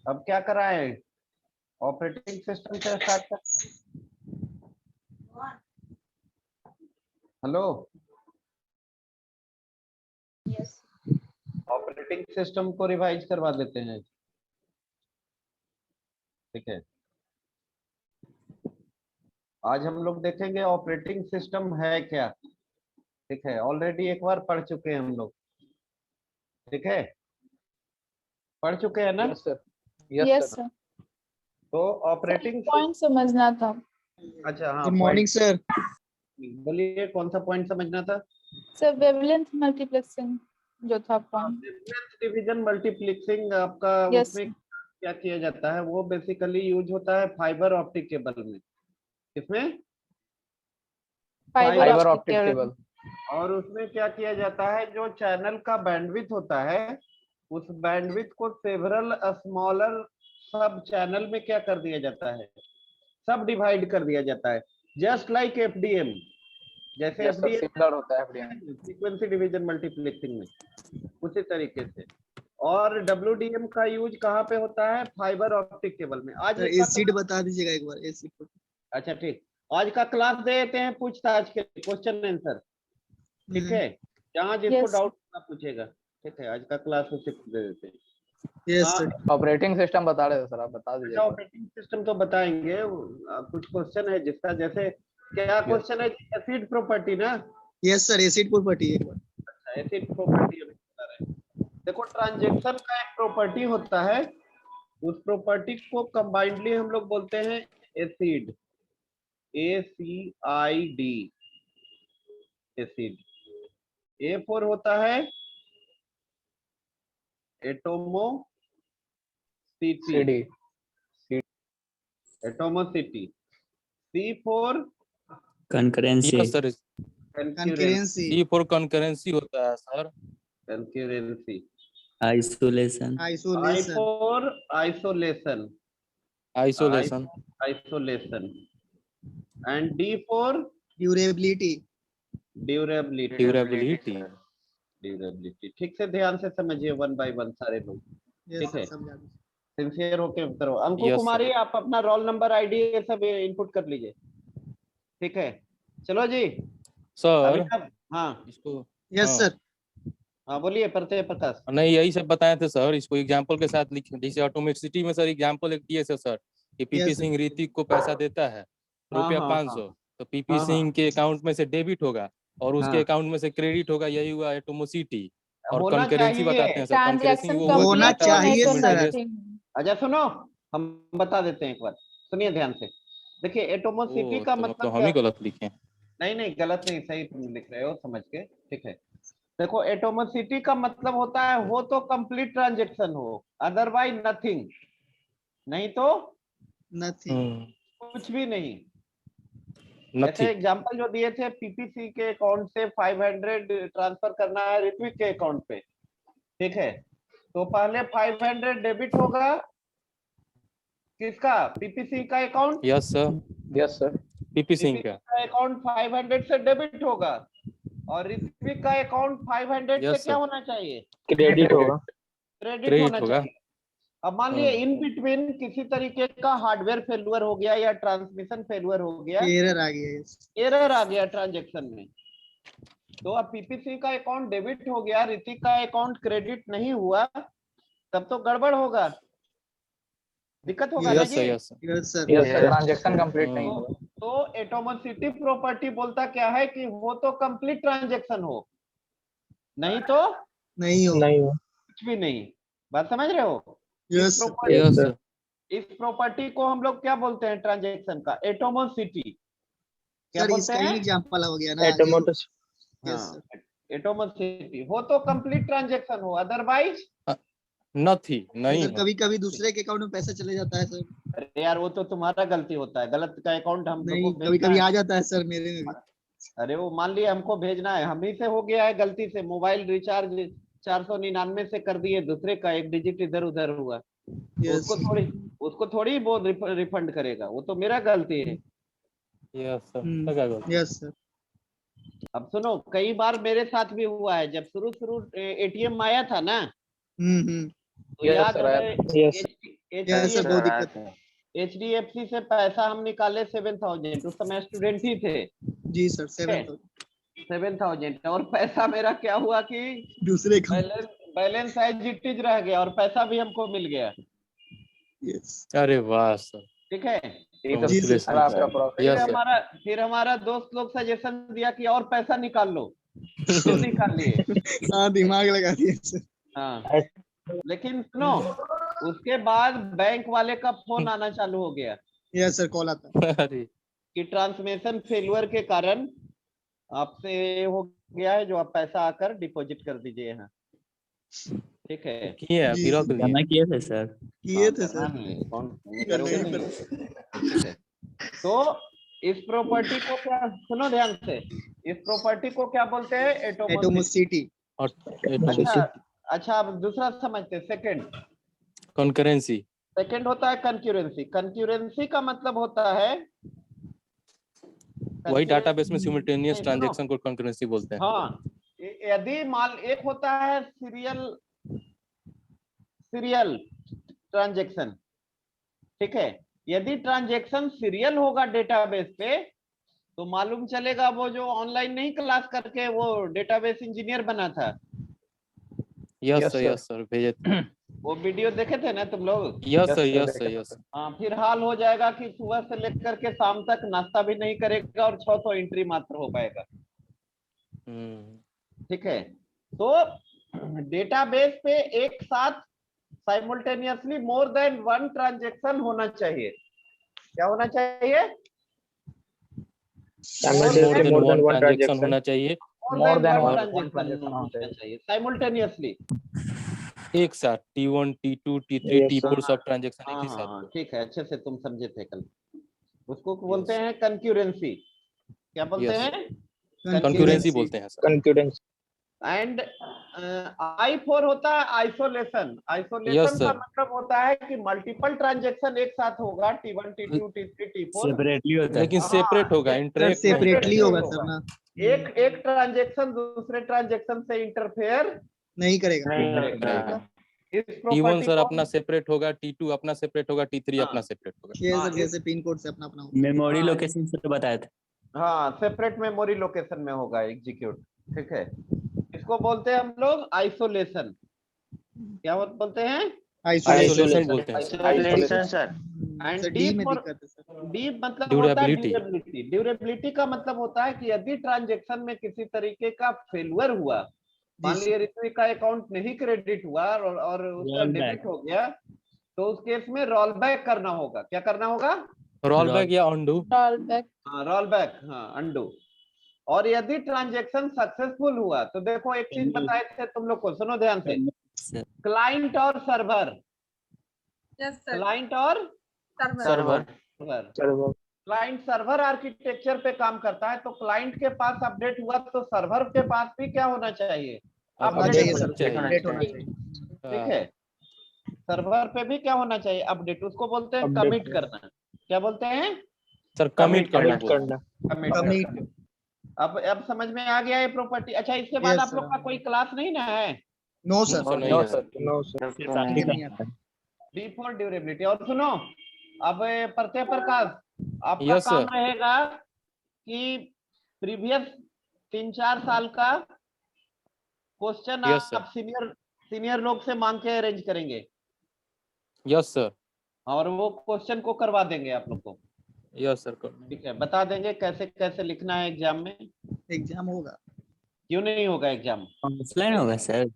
अब क्या कराएं, ऑपरेटिंग सिस्टम से स्टार्ट कर। हेलो, यस ऑपरेटिंग सिस्टम को रिवाइज करवा देते हैं, ठीक है। आज हम लोग देखेंगे ऑपरेटिंग सिस्टम है क्या, ठीक है। ऑलरेडी एक बार पढ़ चुके हैं हम लोग, ठीक है, पढ़ चुके हैं ना। Yes sir. Yes sir. तो ऑपरेटिंग पॉइंट समझना था। अच्छा हाँ, गुड मॉर्निंग सर। बोलिए कौन सा पॉइंट समझना था। सर वेवलेंथ मल्टीप्लेक्सिंग जो था पॉइंट। डिवीजन मल्टीप्लेक्सिंग आपका Yes. उसमें क्या किया जाता है, वो बेसिकली यूज होता है फाइबर ऑप्टिक केबल में। किसमें? Fibre optic cable. और उसमें क्या किया जाता है, जो चैनल का बैंडविड्थ होता है उस बैंडविड्थ को सेवरल स्मॉलर सब चैनल में क्या कर दिया जाता है, सब डिवाइड कर दिया जाता है। जस्ट लाइक एफडीएम, जैसे यस सर, सिमिलर होता है एफडीएम। फ्रीक्वेंसी डिवीजन मल्टीप्लेक्सिंग में उसी तरीके से। और डब्ल्यूडीएम का यूज कहाँ पे होता है, फाइबर ऑप्टिक केबल में। आज सर एसिड बता दीजिएगा एक बार, एसिड। अच्छा ठीक, आज का क्लास दे देते हैं पूछताछ के क्वेश्चन आंसर, ठीक है। जहाँ जिसको Yes. डाउट पूछेगा, ठीक है। आज का क्लास उसे दे देते हैं। Yes sir. ऑपरेटिंग सिस्टम बता रहे थे सर, आप बता दीजिए। ऑपरेटिंग सिस्टम तो बताएंगे, कुछ क्वेश्चन है जिसका, जैसे क्या क्वेश्चन है, एसिड प्रॉपर्टी ना। यस सर, एसिड प्रॉपर्टी एक बार। अच्छा, एसिड प्रॉपर्टी अभी बता रहे हैं। देखो ट्रांजैक्शन का एक प्रॉपर्टी होता है, उस प्रॉपर्टी को कंबाइंडली हम लोग बोलते हैं एसिड, ACID, एसिड। A4 होता है एटोमोसिटी, एटोमोसिटी। C4 concurrency. Yes sir, concurrency. C4 concurrency होता है sir. Concurrency. Isolation. Isolation. I4 isolation, isolation. Isolation. And D4 durability. Durability. Durability. Durability. ठीक से ध्यान से समझिए वन बाय वन सारे लोग, यस ठीक सर, है। समझा दीजिए। सिंसियर होके करो। अंकु Yes, कुमारी आप अपना रोल नंबर आईडी ये सब इनपुट कर लीजिए, ठीक है। चलो जी सर अभी हाँ इसको, यस हाँ सर। हाँ बोलिए प्रत्यय प्रकाश। नहीं यही सब बताए थे सर, इसको एग्जांपल के साथ लिखे। जैसे ऑटोमेटिसिटी में सर एग्जांपल एक दिए थे सर कि PP Yes, sir. Singh Hrithik को पैसा देता है हाँ, रुपया हाँ, 500, तो पीपी हाँ, सिंह के अकाउंट में से डेबिट होगा और उसके हाँ। अकाउंट में से क्रेडिट होगा। यही हुआ एटोमोसिटी। और होना कंकरेंसी चाहिए। बताते हैं सर, कंकरेंसी ट्रांजैक्शन वो होना कंप्लीट होने चाहिए तो सर। nothing। अच्छा सुनो, हम बता देते हैं एक बार, सुनिए ध्यान से। देखिए एटोमोसिटी ओ, का तो मतलब हम क्या, ही गलत लिखे हैं। नहीं नहीं गलत नहीं, सही तुम लिख रहे हो समझ के, ठीक है। देखो एटोमोसिटी का मतलब होता है हो तो कंप्लीट ट्रांजेक्शन हो, अदरवाइज नथिंग, नहीं तो नथिंग। कुछ भी नहीं। जैसे नथिंग। एग्जांपल जो दिए थे, पीपीसी के अकाउंट से 500 ट्रांसफर करना है ऋत्विक के अकाउंट पे, ठीक है। तो पहले 500 डेबिट होगा, किसका, पीपीसी का account. Yes sir, yes sir, PP Singh PPC का। का अकाउंट 500 से डेबिट होगा और ऋत्विक का अकाउंट 500 से यस क्या सर, होना चाहिए, क्रेडिट होगा। क्रेडिट होना क्रेडिट होगा। चाहिए। अब मान लिया इन बिटवीन किसी तरीके का हार्डवेयर फेल्यूर हो गया या ट्रांसमिशन फेल्यूर हो गया, एरर आ गया। yes. एरर आ गया ट्रांजेक्शन में, तो अब पीपीसी का अकाउंट डेबिट हो गया, ऋतिक का अकाउंट क्रेडिट नहीं हुआ, तब तो गड़बड़ होगा, दिक्कत होगा ना यस जी। Sir, yes sir, yes sir. Yes sir, transaction complete नहीं हुआ। तो एटोमोसिटी प्रॉपर्टी बोलता क्या है कि वो तो कंप्लीट ट्रांजेक्शन हो, नहीं तो नहीं हो। नहीं हुआ। कुछ भी नहीं। बात समझ रहे हो। Yes sir. Yes sir. इस प्रॉपर्टी को हम लोग क्या बोलते हैं ट्रांजेक्शन का, एटोमोसिटी। क्या सर बोलते इसका ही हैं, एग्जांपल हो गया ना। एटोमोटिस। यस हाँ सर। एटोमोसिटी हो तो कंप्लीट ट्रांजेक्शन हो, अदरवाइज नथी नहीं सर हो। कभी कभी दूसरे के अकाउंट में पैसा चले जाता है सर। अरे यार वो तो तुम्हारा गलती होता है, गलत का अकाउंट हम नहीं, लोग को कभी भेजना कभी है। आ जाता है सर मेरे में भी। अरे वो मान लिया हमको भेजना है, हम ही से हो गया है गलती से, मोबाइल रिचार्ज 499 से कर दिए, दूसरे का एक डिजिट इधर उधर हुआ, तो यस। उसको थोड़ी वो रिफंड करेगा, वो तो मेरा गलती है। यस सर, तो क्या गलती। Yes sir. अब सुनो, कई बार मेरे साथ भी हुआ है, जब शुरू एटीएम आया था ना, तो Yes, याद sir, है yes. यस सर, वो दिक्कत है। HDFC से पैसा हम निकाले 7000, उस समय स्टूडेंट ही थे। जी सर, 7000 और पैसा मेरा क्या हुआ कि दूसरे account. Balance as it is रह गया और पैसा भी हमको मिल गया। यस अरे वाह सर, ठीक है। जी सर। Congratulations, सर आपका sir. प्रॉफिट। Yes, sir. फिर हमारा दोस्त लोग सजेशन दिया कि और पैसा निकाल लो, तो निकाल लिए। हाँ, दिमाग लगा दिया सर। हाँ, लेकिन सुनो, उसके बाद बैंक वाले का फोन आना चालू हो गया यस सर, कॉल आता है। अरे कि ट्रांसमिशन फेलियर के कारण आपसे ये हो गया है, जो आप पैसा आकर डिपॉजिट कर दीजिए यहाँ। ठीक है। किए हैं, जी, फिर सर। जमा किए थे सर। किए थे सर। कौन करना करोगे ही नहीं? पड़ेगा। ठीक है। तो इस प्रॉपर्टी को क्या, सुनो ध्यान से, इस प्रॉपर्टी को क्या बोलते हैं? एटोमोसिटी। एटोमोसिटी। और अच्छा अच्छा, अब दूसरा समझते, सेकंड। कंकरेंसी। सेकंड होता है कंक्यूरेंसी। कंक्यूरेंसी का मतलब होता है वही डाटाबेस में नहीं, सिमुलटेनियस सुनो। ट्रांजैक्शन को कंकरेंसी बोलते हैं। हाँ, यदि मान, एक होता है सीरियल ट्रांजैक्शन। ठीक है। यदि ट्रांजैक्शन सीरियल होगा डेटाबेस पे, तो मालूम चलेगा वो जो ऑनलाइन नहीं क्लास करके वो डेटाबेस इंजीनियर बना था, यस सर भेजे थे। वो वीडियो देखे थे ना तुम लोग? Yes sir. हाँ, फिर हाल हो जाएगा कि सुबह से लेकर के शाम तक नाश्ता भी नहीं करेगा और 600 एंट्री मात्र हो पाएगा। ठीक है। तो डेटाबेस पे एक साथ simultaneously more than one transaction होना चाहिए। क्या होना चाहिए? मोर देन वन ट्रांजैक्शन होना चाहिए। More than one one transaction होना होना चाहिए साइमल्टेनियसली। एक साथ T1 T2 T3 T4 सब ट्रांजैक्शन एक ही साथ। हाँ, ठीक है, अच्छे से तुम समझे थे कल। उसको बोलते हैं कंक्यूरेंसी। क्या बोलते Yes. हैं? कंकरेंसी बोलते हैं सर। एंड I4 होता है आइसोलेशन। Yes, आइसोलेशन का sir. मतलब होता है कि मल्टीपल ट्रांजैक्शन एक साथ होगा, T1 T2 T3 T4, separately होता है। लेकिन सेपरेट होगा, सर इंटरेक्ट सेपरेटली होगा सर ना, एक ट्रांजैक्शन दूसरे ट्रांजैक्शन से इंटरफेयर नहीं करेगा। करेगा। इस T1 प्रॉपर्टी सर को अपना सेपरेट होगा, T2 अपना सेपरेट होगा, T3 हाँ। अपना सेपरेट होगा। ये हाँ, सर जैसे पिन कोड से अपना अपना होता है। मेमोरी हाँ। लोकेशन से बताया था। हाँ, सेपरेट मेमोरी लोकेशन में होगा एग्जीक्यूट। ठीक है। इसको बोलते हैं हम लोग आइसोलेशन। क्या बोलते हैं? आइसोलेशन बोलते हैं sir. Isolation. Sir and D deep में और दिक्कत है सर। डीप मतलब होता है ड्यूरेबिलिटी। ड्यूरेबिलिटी। ड्यूरेबिलिटी का मतलब होता है कि यदि ट्रांजैक्शन में किसी तरीके का फेलियर हुआ, मान लीजिए ऋत्विक का अकाउंट नहीं क्रेडिट हुआ और उसका Roll back. डेबिट हो गया, तो उस केस में रोल बैक करना होगा। क्या करना होगा? रोल बैक या अनडू। roll back, हाँ, रोल बैक, हाँ, अंडू। और यदि ट्रांजैक्शन सक्सेसफुल हुआ, तो देखो एक चीज बताए थे तुम लोग को, सुनो ध्यान से। क्लाइंट और सर्वर, क्लाइंट और सर्वर। क्लाइंट सर्वर आर्किटेक्चर पे काम करता है, तो क्लाइंट के पास अपडेट हुआ तो सर्वर के पास भी क्या होना चाहिए? होना अपडेट चाहिए होना सर, चाहिए। अपडेट होना चाहिए। ठीक है। सर्वर पे भी क्या होना चाहिए? अपडेट। उसको बोलते हैं कमिट करना। क्या बोलते हैं? सर कमिट करना बोलते हैं। Commit commit. करना। अब समझ में आ गया ये प्रॉपर्टी? अच्छा, इसके बाद Yes, आप लोग sir. का कोई क्लास नहीं ना है? नो सर, नहीं है। नहीं आता। D for durability. और सुनो, अब प्रत्यय प्रकाश, आपका Yes, काम sir. रहेगा कि प्रीवियस 3-4 साल का क्वेश्चन Yes, sir. आप सीनियर लोग से मांग के अरेंज करेंगे यस सर। और वो क्वेश्चन को करवा देंगे आप लोग को। Yes sir. ठीक है, बता देंगे कैसे कैसे लिखना है एग्जाम में। एग्जाम होगा। क्यों नहीं होगा एग्जाम? ऑफलाइन होगा सर।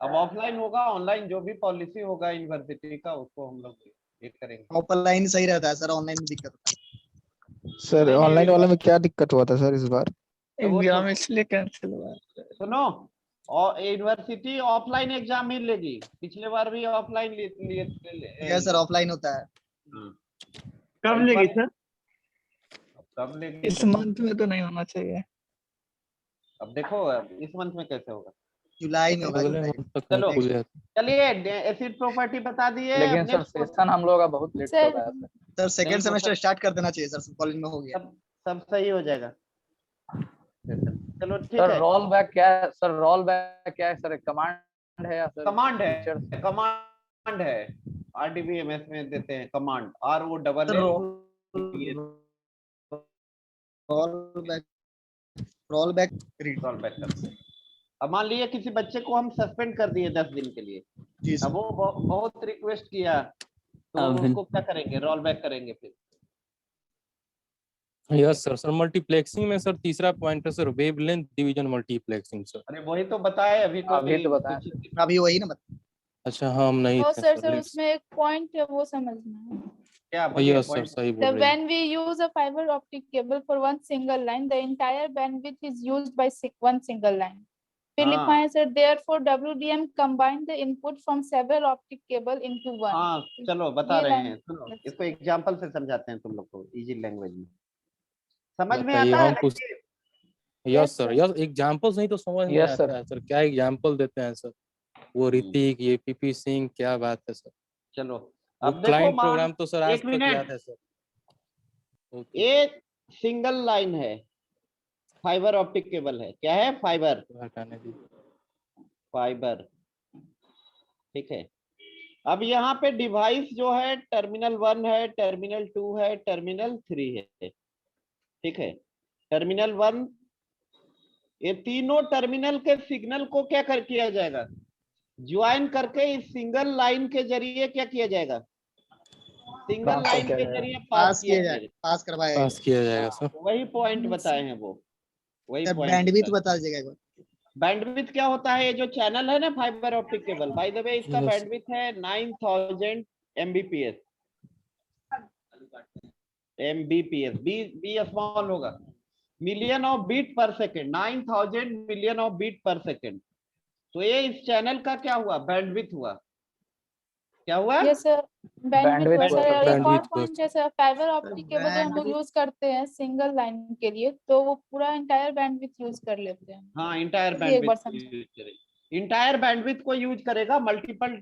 अब ऑफलाइन होगा, ऑनलाइन जो भी पॉलिसी होगा यूनिवर्सिटी का, उसको हम लोग ये करेंगे। ऑफलाइन सही रहता है सर, ऑनलाइन में दिक्कत होता है। सर नहीं, ऑनलाइन वाले में क्या दिक्कत हुआ था सर इस बार? एग्जाम इसलिए कैंसिल हुआ। सुनो, और यूनिवर्सिटी ऑफलाइन एग्जाम ही लेगी। पिछले बार भी ऑफलाइन लिए यस सर, ऑफलाइन होता है। कब लेगी सर? कब लेगी? इस मंथ में तो नहीं होना चाहिए। अब देखो इस मंथ में कैसे होगा। जुलाई में होगा। अगले जुलाई। मंथ तक चलो। खुल जाता है। चलिए, एसिड प्रॉपर्टी बता दिए। लेकिन सर Next सेशन हम लोग का बहुत लेट Sir. चल रहा है सर। सर सेकंड नहीं, सेमेस्टर सर। स्टार्ट कर देना चाहिए सर, कॉलेज में हो गया। सब सही हो जाएगा। चलो ठीक सर है। रोल बैक क्या है? सर रोल बैक क्या है सर? कमांड है या सर? कमांड है, Teacher- कमांड है। RDBMS में देते हैं command ROLL roll back read. Roll back करते हैं। अब मान लीजिए किसी बच्चे को हम सस्पेंड कर दिए 10 दिन के लिए, जी अब सर। वो बहुत रिक्वेस्ट किया तो अब उसको क्या करेंगे, रोल बैक करेंगे फिर। Yes sir. सर मल्टीप्लेक्सिंग में सर तीसरा पॉइंट है sir wavelength division multiplexing sir. अरे वही तो बताए अभी तो अभी तो बताया कुछ- अभी वही ना अच्छा हम नहीं वो थे सर सर। उसमें एक पॉइंट है वो समझना है। क्या बोलिए यस सर point? सही So बोल रहे हैं। when we use a fiber optic cable for one single line, the entire bandwidth is used by one single line. फिर हाँ। लिखवाएं sir therefore WDM combine the input from several optic cable into one. हाँ चलो बता ये रहे line- हैं, सुनो इसको एग्जांपल से समझाते हैं तुम लोग को इजी लैंग्वेज में, समझ में बताइए, आता है हम ना कुछ ये? Yes sir. यस एग्जांपल नहीं तो समझ नहीं Yes, आता sir. है सर। क्या एग्जांपल देते हैं सर वो ऋतिक ये पीपी सिंह, क्या बात है सर। चलो वो अब देखो क्लाइंट मान प्रोग्राम तो सर आज एक तक मिनट। याद है सर। ओके एक सिंगल लाइन है, फाइबर ऑप्टिक केबल है, क्या है, फाइबर हटाने दी। फाइबर, ठीक है। अब यहाँ पे डिवाइस जो है टर्मिनल 1 है, टर्मिनल 2 है, टर्मिनल 3 है, ठीक है। टर्मिनल 1 ये तीनों टर्मिनल के सिग्नल को क्या कर किया जाएगा, ज्वाइन करके इस सिंगल लाइन के जरिए क्या किया जाएगा, सिंगल Transfer लाइन किया के जाएगा। जरिए पास किया जाए, पास करवाया पास किया जाएगा सर। वही पॉइंट बताए हैं वो, वही सर। पॉइंट बैंडविड्थ बता दीजिएगा एक बार। बैंडविड्थ क्या होता है, ये जो चैनल है ना fibre optic cable, by the way इसका Yes. बैंडविड्थ है 9000 Mbps, बी स्मॉल होगा, मिलियन ऑफ बीट पर सेकेंड, 9000 मिलियन ऑफ बीट पर सेकेंड। तो ये इस चैनल का क्या हुआ, बैंडविड्थ हुआ, क्या हुआ, Yes sir, bandwidth हुआ Bandwidth सर। हुआ, और एक और bandwidth हुआ। पॉइंट जैसे फाइबर ऑप्टिक केबल जो हम लोग यूज करते हैं सिंगल लाइन के लिए, तो वो पूरा इंटायर बैंडविड्थ यूज कर लेते हैं। हाँ इंटायर ये एक बार बैंडविड्थ समझो। यूज करेगा, इंटायर बैंडविड्थ को यूज करेगा मल्टीपल।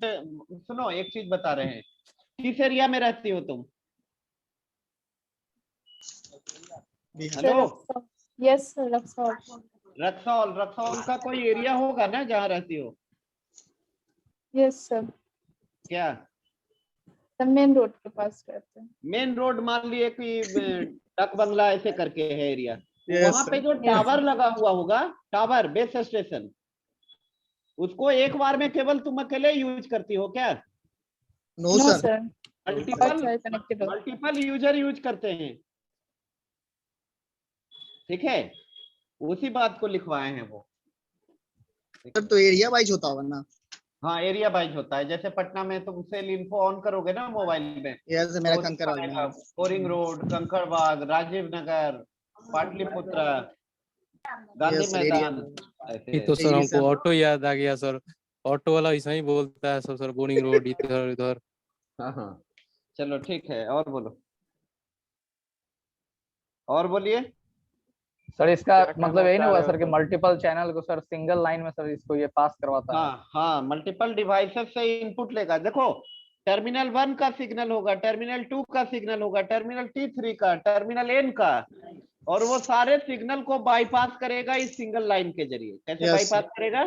सुनो एक चीज बता रहे हैं, किस एरिया में रहती हो तुम, hello, yes sir Raxaul. Raxaul, Raxaul का कोई एरिया होगा ना जहाँ रहती हो, यस सर, क्या मेन रोड के पास रहते हैं। मेन रोड मान लिए कि डक बंगला ऐसे करके है एरिया, Yes, वहां पे जो टावर लगा हुआ होगा, टावर बेस स्टेशन, उसको एक बार में केवल तुम अकेले यूज करती हो क्या, no no sir. Sir, multiple connected हो। मल्टीपल यूजर यूज करते हैं, ठीक है, उसी बात को लिखवाए हैं वो। सर तो एरिया वाइज होता होगा ना। हाँ एरिया वाइज होता है, जैसे पटना में तुम सेल इन्फो ऑन करोगे ना मोबाइल में, यस मेरा तो कंकर दिखाएगा Koring road, Kankarbagh, Rajiv Nagar, Pataliputra, Gandhi Yes, area मैदान, ये तो ऐसे। सर जी, हमको सर। ऑटो याद आ गया सर। ऑटो वाला ऐसा ही बोलता है सब सर, बोरिंग रोड इधर इधर। हाँ हाँ चलो ठीक है, और बोलो, और बोलिए। सर इसका क्या मतलब यही कहना नहीं हुआ चाह सर रहे कि हो? मल्टीपल चैनल को सर सिंगल लाइन में सर इसको ये पास करवाता है। हाँ हाँ मल्टीपल डिवाइसेस से इनपुट लेगा, देखो टर्मिनल 1 का सिग्नल होगा, टर्मिनल 2 का सिग्नल होगा, टर्मिनल T3 का, टर्मिनल N का, और वो सारे सिग्नल को बाईपास करेगा इस सिंगल लाइन के जरिए। कैसे Yes, बाईपास करेगा,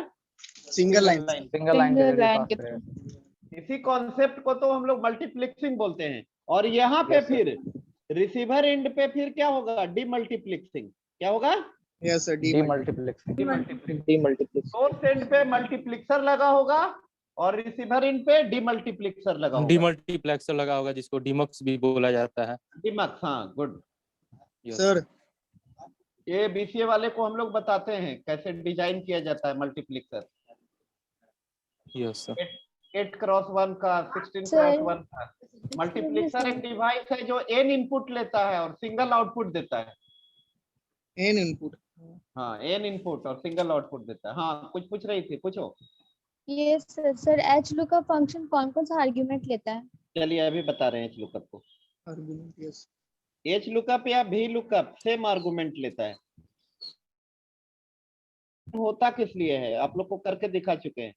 सिंगल लाइन। सिंगल लाइन के Single जरिए line पास के करेगा। इसी कॉन्सेप्ट को तो हम लोग मल्टीप्लेक्सिंग बोलते हैं। और यहाँ पे Yes, sir. फिर रिसीवर एंड पे फिर क्या होगा, डीमल्टीप्लेक्सिंग, क्या होगा, yes sir. Demultiplexing. Demultiplexing. Source and पे मल्टीप्लेक्सर लगा होगा और रिसीवर एंड पे डीमल्टीप्लेक्सर लगा होगा, डीमल्टीप्लेक्सर लगा होगा जिसको डीमक्स भी बोला जाता है। डीमक्स, हाँ गुड। Yes, सर ये बीसीए वाले को हम लोग बताते हैं कैसे डिजाइन किया जाता है मल्टीप्लेक्सर, yes, sir. 8x1 का, 16x1 का। मल्टीप्लेक्सर एक डिवाइस है जो n इनपुट लेता है और सिंगल आउटपुट देता है। N input. हाँ n इनपुट और सिंगल आउटपुट देता है। हाँ कुछ पूछ रही थी, पूछो। Yes sir, H lookup function कौन कौन सा आर्गुमेंट लेता है? चलिए अभी बता रहे हैं एच लुकअप को। Argument yes. एच लुकअप या भी लुकअप सेम आर्गुमेंट लेता है। होता किस लिए है, आप लोग को करके दिखा चुके हैं।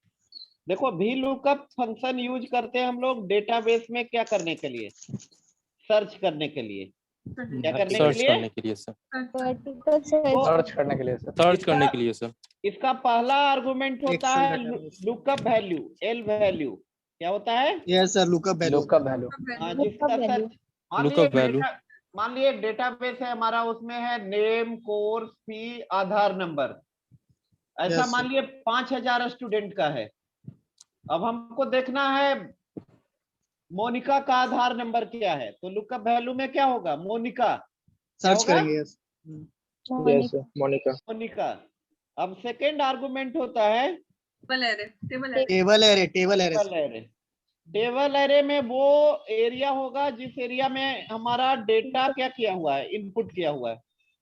देखो भी लुकअप फंक्शन यूज करते हैं हम लोग डेटाबेस में क्या करने के लिए, सर्च करने के लिए, क्या करने के सर्च लिए, करने के लिए सर। वर्टिकल सर्च करने के लिए सर। सर्च करने के लिए सर। इसका पहला आर्गुमेंट होता Excel है database। Lookup value, L value, क्या होता है? Yes sir, lookup value. Lookup value. हाँ, Lookup जिसका value. सर्च मान Lookup value. मान लिए डेटाबेस है हमारा, उसमें है नेम, कोर्स, फी, आधार नंबर। ऐसा Yes, मान sir. लिए 5000 स्टूडेंट का है। अब हमको देखना है मोनिका का आधार नंबर क्या है, तो लुकअप वैल्यू में क्या होगा? मोनिका। सर्च होगा? करेंगे। Yes Monica. मोनिका। मोनिका। अब सेकेंड आर्गुमेंट होता है table array. Table array. Table array में वो एरिया होगा जिस एरिया में हमारा डेटा क्या किया हुआ है, इनपुट किया हुआ है।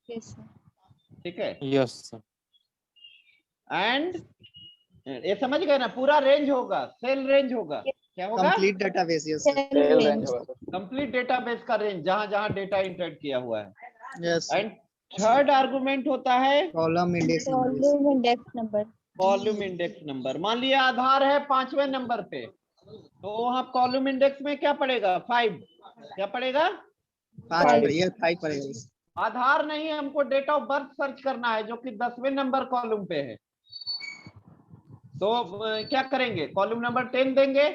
Yes, sir. ठीक है। Yes, sir. एंड ये समझ गए ना, पूरा रेंज होगा, सेल रेंज होगा। क्या होगा? Complete database. Yes sir. Cell cell range range. होगा सर। कंप्लीट डेटाबेस का रेंज, जहां जहां डेटा इंटर किया हुआ है। यस। एंड थर्ड आर्गुमेंट होता है column index number. Volume index number. Column index number. मान लिया आधार है 5वें नंबर पे, तो वहां कॉलम इंडेक्स में क्या पड़ेगा? 5। क्या पड़ेगा? 5 Five. पड़ेगा। 5 पड़ेगा। Yes. आधार नहीं, हमको डेट ऑफ बर्थ सर्च करना है जो कि 10वें नंबर कॉलम पे है। तो क्या करेंगे? कॉलम नंबर 10 देंगे।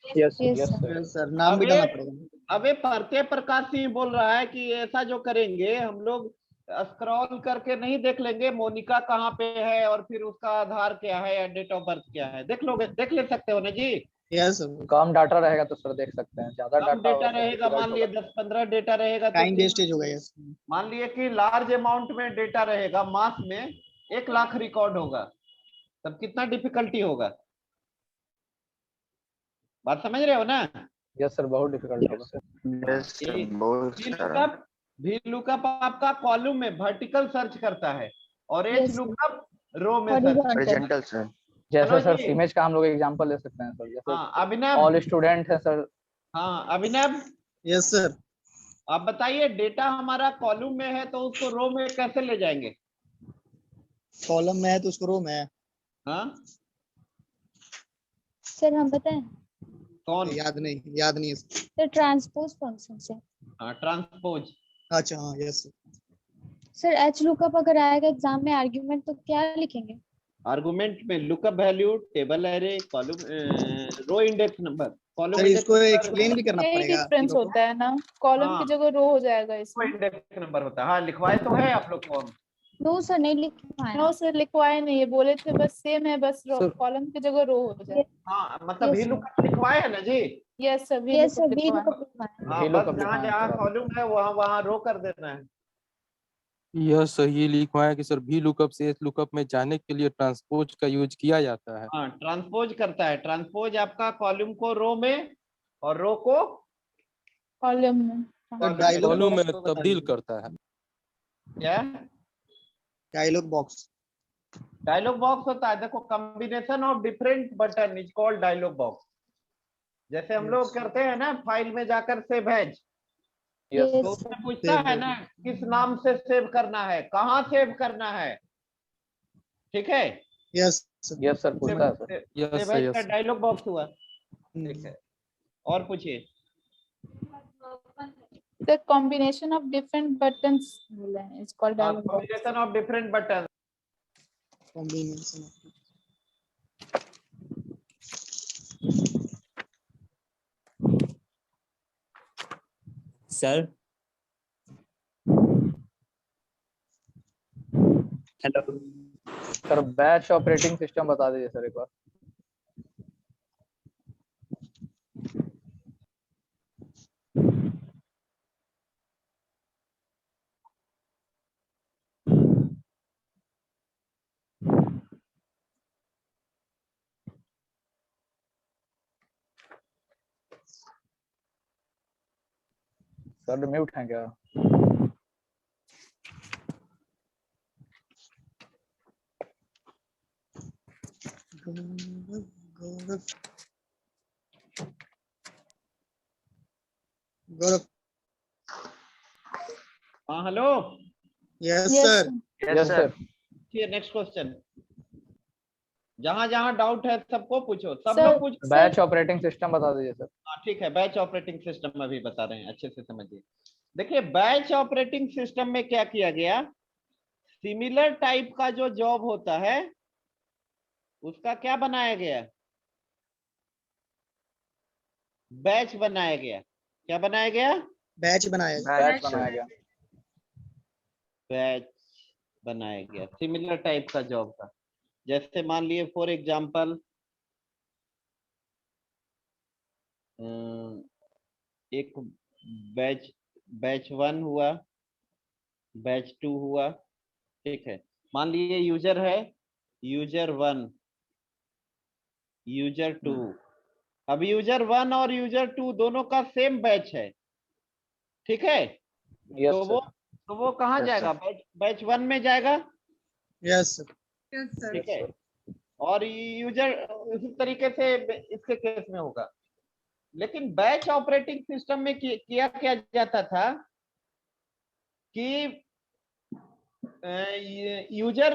Yes Yes, yes sir. Sir. Yes, sir नाम भी अबे डालना पड़ेगा। अबे प्रत्यय प्रकाश सिंह बोल रहा है कि ऐसा जो करेंगे हम लोग, स्क्रॉल करके नहीं देख लेंगे मोनिका कहाँ पे है और फिर उसका आधार क्या है या डेट ऑफ बर्थ क्या है, देख लोगे, देख ले सकते हो ना जी। Yes sir. कम डाटा रहेगा तो सर देख सकते हैं, ज्यादा कम डाटा डेटा होगा तो रहेगा, मान difficult लिए होगा। 10-15 डेटा रहेगा तो टाइम वेस्टेज होगा। यस। मान लिए कि लार्ज अमाउंट में डेटा रहेगा, मास में 1 लाख रिकॉर्ड होगा, तब कितना डिफिकल्टी होगा? बात समझ रहे हो ना? यस सर, बहुत डिफिकल्ट होगा। वी लुकअप आपका कॉलम में वर्टिकल सर्च करता है और एच Yes, sir. लुकअप रो में सर्च। Horizontal. जैसे मनोज सर जी। इमेज का हम लोग एग्जांपल ले सकते हैं सर, जैसे हाँ अभिनव। ऑल स्टूडेंट है सर। हाँ अभिनव, यस सर। आप बताइए डेटा हमारा कॉलम में है तो उसको रो में कैसे ले जाएंगे? कॉलम में है तो उसको रो में है। हाँ Sir, हम बताएं? कौन? याद नहीं है। Sir, transpose function से. हाँ ट्रांसपोज। अच्छा हाँ। यस Sir, H lookup अगर आएगा एग्जाम में आर्ग्यूमेंट तो क्या लिखेंगे? आर्गुमेंट में lookup value, table array, column, row index number. Column sir, इसको एक्सप्लेन भी करना यही पड़ेगा। डिफरेंस होता है ना, कॉलम की जगह रो हो जाएगा इसमें। इंडेक्स नंबर होता है। हाँ लिखवाए तो है आप लोग को हम। नो सर, नहीं लिखवाए। नो सर लिखवाए नहीं है, बोले थे बस सेम है, बस Sir. कॉलम की जगह रो हो जाए। हाँ मतलब Yes, वी sir. लुकअप लिखवाए है ना जी। यस सर, भी Yes, sir. lookup V लिखवाए। lookup लिखवाए. हाँ भी बस lookup जहाँ लिखवाए जहाँ सर। कॉलम है वहाँ वहाँ रो कर देना है। यस सर, ये लिखा है कि सर भी लुकअप से एस लुकअप में जाने के लिए ट्रांसपोज का यूज किया जाता है। हाँ ट्रांसपोज करता है। ट्रांसपोज आपका कॉलम को रो में और रो को कॉलम में। सर डायलॉग कॉलम में बॉक्स तब्दील करता है। क्या? Dialogue box. डायलॉग बॉक्स होता है। देखो, combination of different button is called dialog box. जैसे हम लोग करते हैं ना फाइल में जाकर सेव एज, यस तो Yes, उसमें पूछता है ना किस नाम से सेव करना है, कहाँ सेव करना है। ठीक है। यस यस सर, पूछता है sir. Yes save sir, as yes का सर। डायलॉग बॉक्स हुआ। ठीक है, और पूछिए। The combination of different buttons is called dialog box. Combination of different button. Combination. Sir hello sir batch operating system बता दीजिए सर एक बार। सर म्यूट है क्या? गौरव। हाँ hello. Yes Yes, sir. sir. Yes sir. Next question. जहां जहां doubt है सबको पूछो, सब Sir, लोग पूछो। बैच ऑपरेटिंग सिस्टम बता दीजिए सर। हाँ ठीक है, बैच ऑपरेटिंग सिस्टम अभी बता रहे हैं, अच्छे से समझिए। देखिए बैच ऑपरेटिंग सिस्टम में क्या किया गया, सिमिलर टाइप का जो जॉब होता है उसका क्या बनाया गया, बैच बनाया गया। क्या बनाया गया? बैच बनाया बैच बनाया गया। बैच बनाया गया सिमिलर टाइप का जॉब का। जैसे मान लिए फॉर एग्जांपल एक बैच बैच 1 हुआ, बैच 2 हुआ, ठीक है। मान लीजिए यूजर है यूजर 1, यूजर 2। अब यूजर 1 और यूजर 2 दोनों का सेम बैच है, ठीक है। यस तो वो कहाँ जाएगा? बैच 1 में जाएगा, यस ठीक है। और यूजर उसी तरीके से इसके केस में होगा। लेकिन बैच ऑपरेटिंग सिस्टम में किया क्या जाता था कि यूजर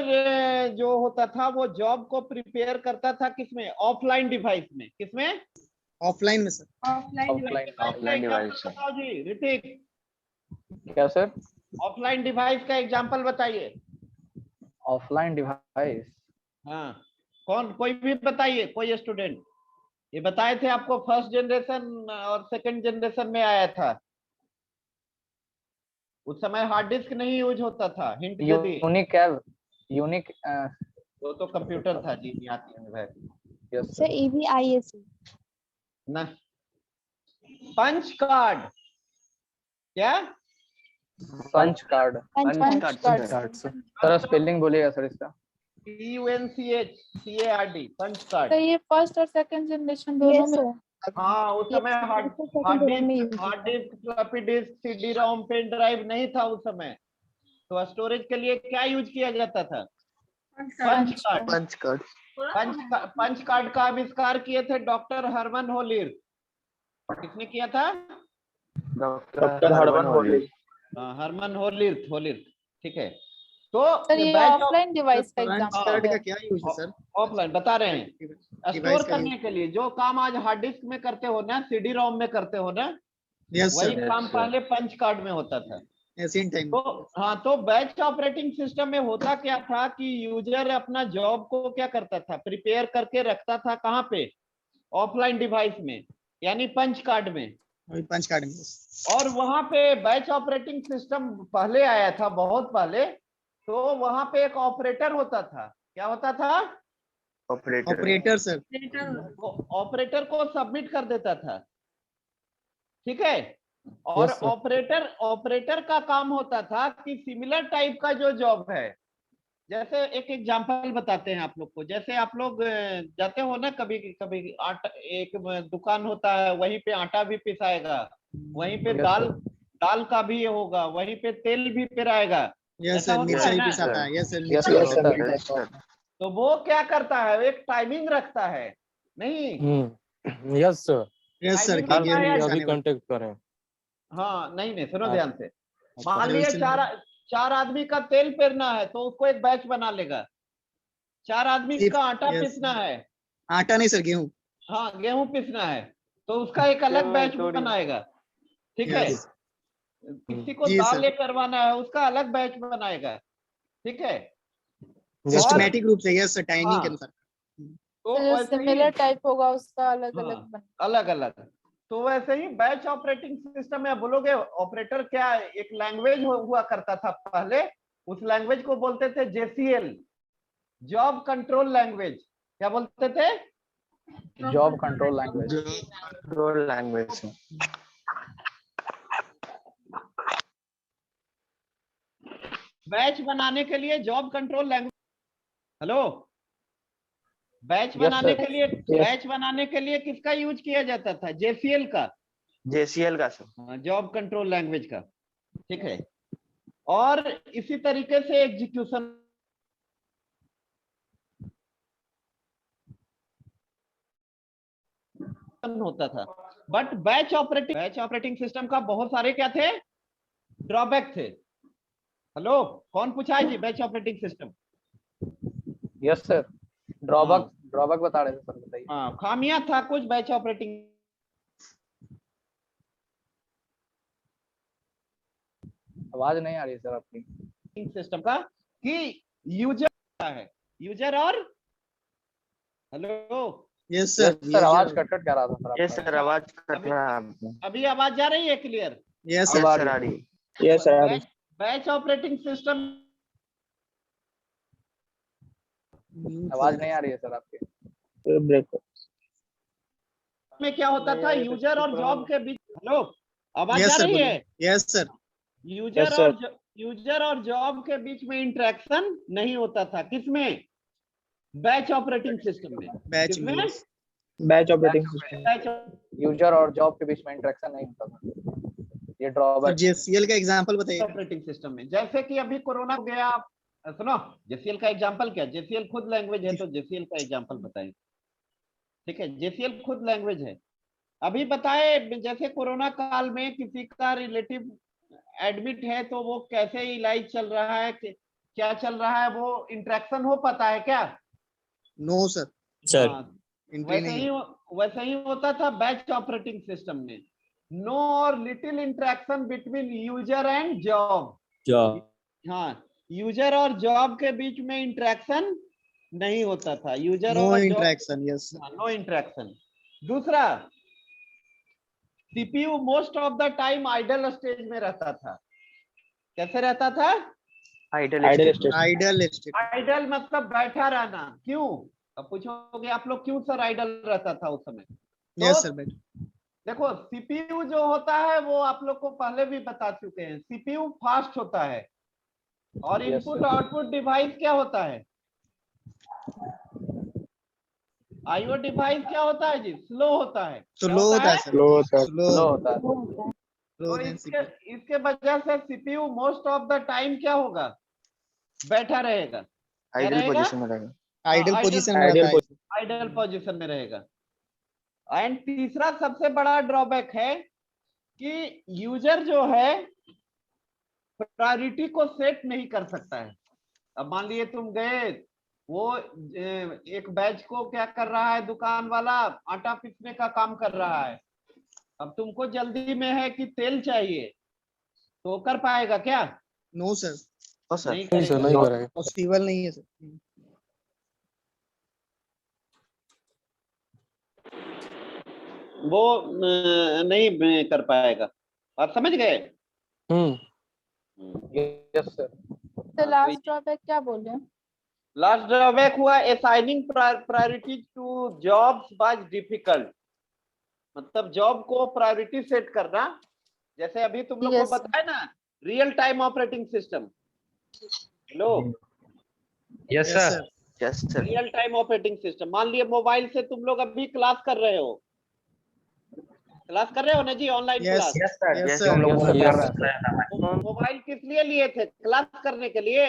जो होता था वो जॉब को प्रिपेयर करता था किसमें? ऑफलाइन डिवाइस में। किसमें? ऑफलाइन में सर। Offline device. बताओ जी ऋतिक, क्या सर? ऑफलाइन डिवाइस का एग्जांपल बताइए। Offline device. हाँ, कौन, कोई भी बताइए, कोई स्टूडेंट। ये बताए थे आपको फर्स्ट जनरेशन और सेकंड जनरेशन में आया था। उस समय हार्ड डिस्क नहीं यूज होता था। हिंट दे दी। यूनिक वो तो कंप्यूटर था जी, याद है। यस सर EVIS ना, पंच कार्ड। क्या? Punch card. Card. Sir spelling बोलिएगा सर इसका। PUNCHCARD, punch card. तो ये फर्स्ट और सेकंड जनरेशन दोनों Yes, में sir. हाँ, उस समय hard disk, floppy disk, CD ROM, pen drive नहीं था उस समय। तो स्टोरेज के लिए क्या यूज किया जाता था? Punch card. पंच कार्ड का आविष्कार किए थे डॉक्टर हरमन होलिर। किसने किया था? Doctor Herman Hollerith. Herman Hollerith, ठीक है। तो सर ये बैच ऑफलाइन डिवाइस का पंच एग्जांपल कार्ड का है। क्या यूज है सर? ऑफलाइन बता रहे हैं, डिवाइस स्टोर का करने के लिए। जो काम आज हार्ड डिस्क में करते हो ना, CD रोम में करते हो ना, यस वही सर। काम पहले पंच कार्ड में होता था। Asian time. तो हाँ, तो बैच ऑपरेटिंग सिस्टम में होता क्या था कि यूजर अपना जॉब को क्या करता था? प्रिपेयर करके रखता था। कहाँ पे? ऑफलाइन डिवाइस में, यानी पंच कार्ड में। पंच कार्ड में। और वहां पे बैच ऑपरेटिंग सिस्टम पहले आया था, बहुत पहले। तो वहां पे एक ऑपरेटर होता था। क्या होता था? Operator sir. वो ऑपरेटर को सबमिट कर देता था, ठीक है। और Yes, sir. ऑपरेटर का काम होता था कि सिमिलर टाइप का जो जॉब है, जैसे एक एग्जांपल बताते हैं आप लोग को। जैसे आप लोग जाते हो ना कभी कभी, आटा, एक दुकान होता है, वहीं पे आटा भी पिसाएगा, वहीं पे Yes, दाल sir. दाल का भी ये होगा, वहीं पे तेल भी पिराएगा। यस ऐसा सर। होता मिक्सर है भी ना? पिसाता है। Yes sir. Yes, mixer. तो वो क्या करता है? एक टाइमिंग रखता है, नहीं? Yes sir. Yes sir. Timing रखता है। अभी कांटेक्ट करें। हाँ, नहीं, सुनो हाँ। ध्यान से। मान लिए चार आदमी का तेल पेरना है, तो उसको एक बैच बना लेगा। 4 आदमी का आटा Yes. पीसना है, आटा नहीं सर, गेहूं। हाँ, गेहूं पीसना है, तो उसका एक अलग बैच बनाएगा, ठीक है। Yes. किसी को जी दाल सर। ले करवाना है, उसका अलग बैच बनाएगा, ठीक है। सिस्टमैटिक रूप से। Yes sir. टाइमिंग के हाँ, अनुसार। तो जो वैसे ही सिमिलर टाइप होगा उसका अलग अलग हाँ, बन। अलग अलग। तो वैसे ही बैच ऑपरेटिंग सिस्टम में बोलोगे ऑपरेटर क्या, एक लैंग्वेज हुआ करता था पहले। उस लैंग्वेज को बोलते थे JCL, जॉब कंट्रोल लैंग्वेज। क्या बोलते थे? Job control language. बैच बनाने के लिए job control language. Hello, batch Yes, बनाने sir. के लिए Yes. बैच बनाने के लिए किसका यूज किया जाता था? JCL का, सर। जॉब कंट्रोल लैंग्वेज का, ठीक है। और इसी तरीके से एग्जीक्यूशन होता था। बट बैच ऑपरेटिंग सिस्टम का बहुत सारे क्या थे? ड्रॉबैक थे। हेलो, कौन पूछा है जी batch operating system? Yes sir. Drawback बता रहे थे सर, बताइए। हाँ, खामियां था कुछ बैच ऑपरेटिंग आवाज नहीं आ रही सर आपकी। सिस्टम का कि यूजर है, यूजर और hello yes yes sir sir, आवाज कट कट कर रहा था सर यस आपका। सर, आवाज कट रहा है आपका। अभी आवाज जा रही है क्लियर? यस यस अब आ सर, रही आ है। रही है। यस सर, आ रही बैच ऑपरेटिंग सिस्टम आवाज नहीं आ रही है सर आपकी। है। ब्रेक। में क्या होता नहीं था, आ रही तो यूजर और चुप जॉब रहो। के बीच। हेलो, आवाज जा यस सर रही बोलिए। है? Yes sir. यूजर और यूजर और जॉब के बीच में इंटरेक्शन नहीं होता था, किसमें? बैच ऑपरेटिंग सिस्टम में। बैच में किसमें? yes। Batch operating system. Batch user और जॉब के बीच में इंटरेक्शन नहीं होता था, ये सर ड्रॉबैक। JCL का एग्जांपल बताइए। ऑपरेटिंग सिस्टम में, जैसे कि अभी कोरोना हो गया, आप सुनो, JCL का एग्जांपल क्या? JCL खुद लैंग्वेज है, तो JCL का एग्जांपल बताएं। ठीक है, JCL खुद लैंग्वेज है। अभी बताए, जैसे कोरोना काल में किसी का रिलेटिव एडमिट है, तो वो कैसे इलाज चल रहा है, क्या चल रहा है, वो इंटरेक्शन हो पाता है क्या? नो सर, सर हाँ, एंट्री नहीं है। वैसे ही होता था बैच ऑपरेटिंग सिस्टम में। No or little interaction between user and job. Job हाँ, यूजर और जॉब के बीच में इंटरेक्शन नहीं होता था, यूजर नो और job, interaction. Yes no interaction. दूसरा, CPU most of the time idle stage में रहता था। कैसे रहता था? Idle idle state. State. Idle state. Idle मतलब बैठा रहना। क्यों? अब पूछोगे आप लोग, क्यों सर आइडल रहता था उस समय? यस तो सर बैठ। देखो, सीपीयू जो होता है वो आप लोग को पहले भी बता चुके हैं, सीपीयू फास्ट होता है, और Yes, input sir. Output device क्या होता है? आईओ डिवाइस क्या होता है जी? स्लो होता है। तो क्या लो होता होता है है? सर। स्लो होता है। स्लो स्लो होता है। स्लो तो देन इसके इसके वजह से CPU most of the time क्या होगा? बैठा रहेगा। क्या आइडल रहेगा? पोजीशन में रहेगा। आइडल पोजीशन में आइडल रहता है। आइडल पोजीशन में रहेगा। एंड तीसरा सबसे बड़ा ड्रॉबैक है कि यूजर जो है प्रायोरिटी को सेट नहीं कर सकता है। अब मान लिए तुम गए, वो एक बैच को क्या कर रहा है, दुकान वाला आटा पीसने का काम कर रहा है। अब तुमको जल्दी में है कि तेल चाहिए, तो कर पाएगा क्या? नो सर, ओ सर, नहीं नहीं सर, करेगा। नहीं करेगा। पॉसिबल नहीं है सर। वो नहीं कर पाएगा। आप समझ गए? Yes sir. तो लास्ट ड्रॉबैक क्या बोले? लास्ट ड्रॉबैक हुआ assigning priority to jobs was difficult. मतलब जॉब को प्रायोरिटी सेट करना, जैसे अभी तुम लोग को Yes, sir. बताया ना, real time operating system. Hello, yes sir. Yes sir. Real time operating system. मान लिए मोबाइल से तुम लोग अभी क्लास कर रहे हो, ना जी, online yes class. Sir. Yes Yes, sir. Yes, sir, कर रहे हैं। मोबाइल किस लिए लिए थे? क्लास करने के लिए।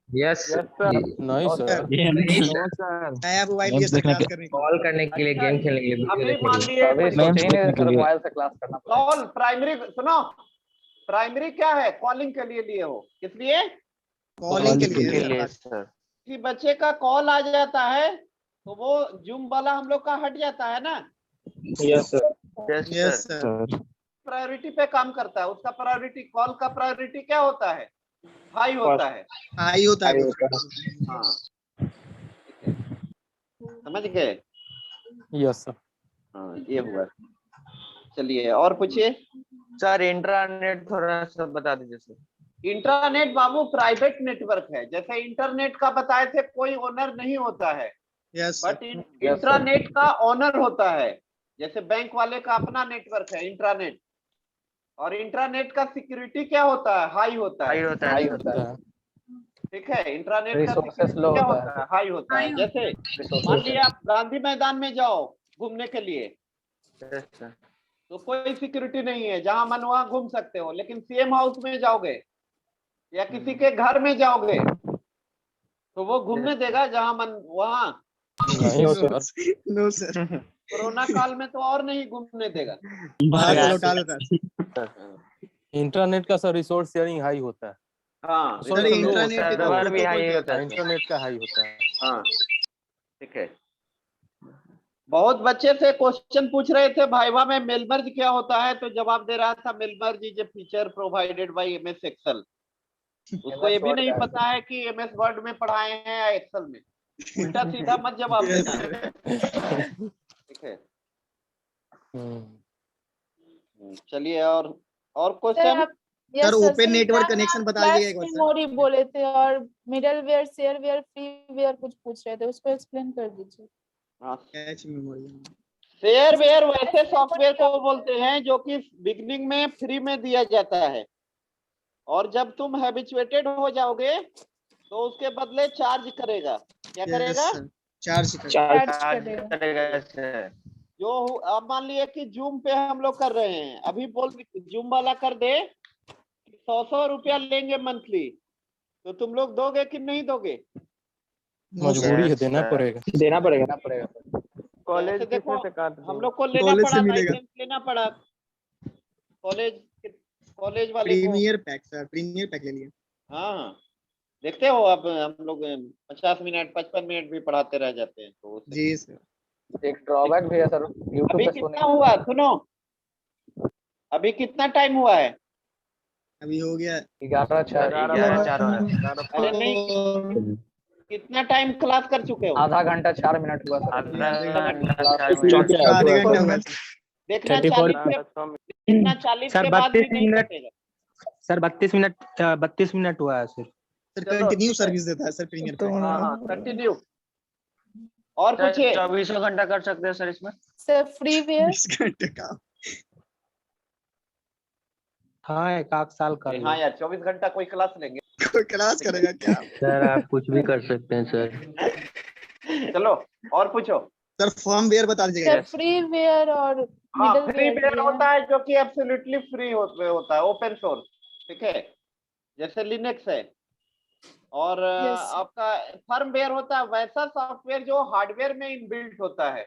यस Yes, sir. नहीं No, sir. sir. No sir, नया मोबाइल ये देखने क्लास के करने के लिए। कॉल करने के लिए, अच्छा, गेम खेलने के लिए, वीडियो अभी देखने मान के लिए। लिए अभी Memes सोचे ही नहीं देखने के सर, लिए। मोबाइल से क्लास करना पड़ेगा। कॉल प्राइमरी, सुनो, प्राइमरी क्या है? कॉलिंग के लिए लिए हो। किस लिए? कॉलिंग के लिए के सर। लिए सर। कि बच्चे का कॉल आ जाता है तो वो जूम वाला हम लोग का हट जाता है ना, yes sir. Yes yes sir. Sir. Priority पे काम करता है। उसका प्रायोरिटी, कॉल का प्रायोरिटी क्या होता है? हाई होता है। हाई होता है। हाँ, ठीक है, समझ गए? Yes sir. हाँ, ये हुआ। चलिए और पूछिए। सर इंट्रानेट थोड़ा सा बता दीजिए सर। इंटरनेट बाबू प्राइवेट नेटवर्क है। जैसे इंटरनेट का बताए थे, कोई ओनर नहीं होता है, यस बट sir. इंट्रानेट का ओनर होता है। जैसे बैंक वाले का अपना नेटवर्क है इंट्रानेट, और इंट्रानेट का सिक्योरिटी क्या होता है? हाई होता हाई है। होता हाई है। होता है। ठीक है, इंट्रानेट का Resources सिक्योरिटी low क्या होता होता है? हाई होता है। जैसे मान Resources. लिया आप गांधी मैदान में जाओ घूमने के लिए, यस सर। तो कोई सिक्योरिटी नहीं है, जहां मन वहां घूम सकते हो। लेकिन सीएम हाउस में जाओगे या किसी के घर में जाओगे, तो वो घूमने देगा जहां मन वहां? नहीं सर। No sir. कोरोना काल में तो और नहीं घूमने देगा। बाहर से लौटा देता है। इंटरनेट का सर रिसोर्स शेयरिंग हाई होता है। हाँ, सर सर रिसोर्स- इंट्रानेट है तो सर्वर भी protocol हाई क्या होता है। इंटरनेट का हाई होता है। हाँ, ठीक है। बहुत बच्चे से क्वेश्चन पूछ रहे थे भाईवा में, मेलमर्ज क्या होता है? तो जवाब दे रहा था, mail merge is a feature provided by MS Excel. उसको ये भी Word नहीं का है। पता है कि एमएस वर्ड में पढ़ाए हैं या एक्सेल में। उल्टा सीधा मत जवाब देना, ठीक है। चलिए और सर क्वेश्चन। आप yes sir sir open network connection बता दीजिएगा एक बार सर। मेमोरी बोले थे और मिडलवेयर शेयरवेयर फ्रीवेयर कुछ पूछ रहे थे, उसको एक्सप्लेन कर दीजिए। Cache memory. शेयरवेयर वैसे सॉफ्टवेयर को बोलते हैं जो कि बिगनिंग में फ्री में दिया जाता है, और जब तुम हैबिचुएटेड हो जाओगे तो उसके बदले चार्ज करेगा। क्या करेगा? चार्ज चार्ज करेगा करेगा। सर। जो अब मान लिए कि जूम पे हम लोग कर रहे हैं, अभी बोल जूम वाला कर दे 100 रुपया लेंगे मंथली, तो तुम लोग दोगे कि नहीं दोगे? मजबूरी है, देना सर। पड़ेगा। देना पड़ेगा। देना पड़ेगा सर। कॉलेज ऐसे देखो कितने से काट हम दो? लोग को लेना कॉलेज से पड़ा, मिलेगा। लाइसेंस लेना पड़ा कॉलेज वाले को। Premier pack sir, premier pack ले लिए। हाँ देखते हो, अब हम लोग 50 मिनट 55 मिनट भी पढ़ाते रह जाते हैं, तो उससे जी सर। एक ड्रॉबैक भी है सर, यूट्यूब अभी पे सोने कितना हुआ सुनो, अभी कितना टाइम हुआ है? अभी हो गया 11:04। 11:04 अरे नहीं, कितना टाइम क्लास कर चुके हो? आधा घंटा 4 मिनट हुआ सर। आधा घंटा 4 आधे मिनट। घंटे हो गया। देखना 34 40 सर के बाद भी 32 नहीं मिनट कटेगा। सर 32 मिनट हुआ है सर। सर चलो, कंटिन्यू ठीक है। सर्विस देता है सर प्रीमियर पैक। हाँ कंटिन्यू। और पूछिए। 24 घंटा कर सकते हैं सर इसमें। सर फ्रीवेयर 20 घंटे का। हाँ एक आध साल कर हाँ यार 24 घंटा कोई क्लास लेंगे? कोई क्लास करेगा क्या? सर आप कुछ भी कर सकते हैं सर। चलो और पूछो। सर फर्मवेयर बता दीजिएगा। सर फ्रीवेयर और हाँ फ्री मिडलवेयर वेयर होता है जो कि एब्सोल्युटली फ्री होता है, ओपन सोर्स, ठीक है, जैसे लिनक्स है। और Yes. आपका फर्मवेयर होता है वैसा सॉफ्टवेयर जो हार्डवेयर में इनबिल्ट होता है,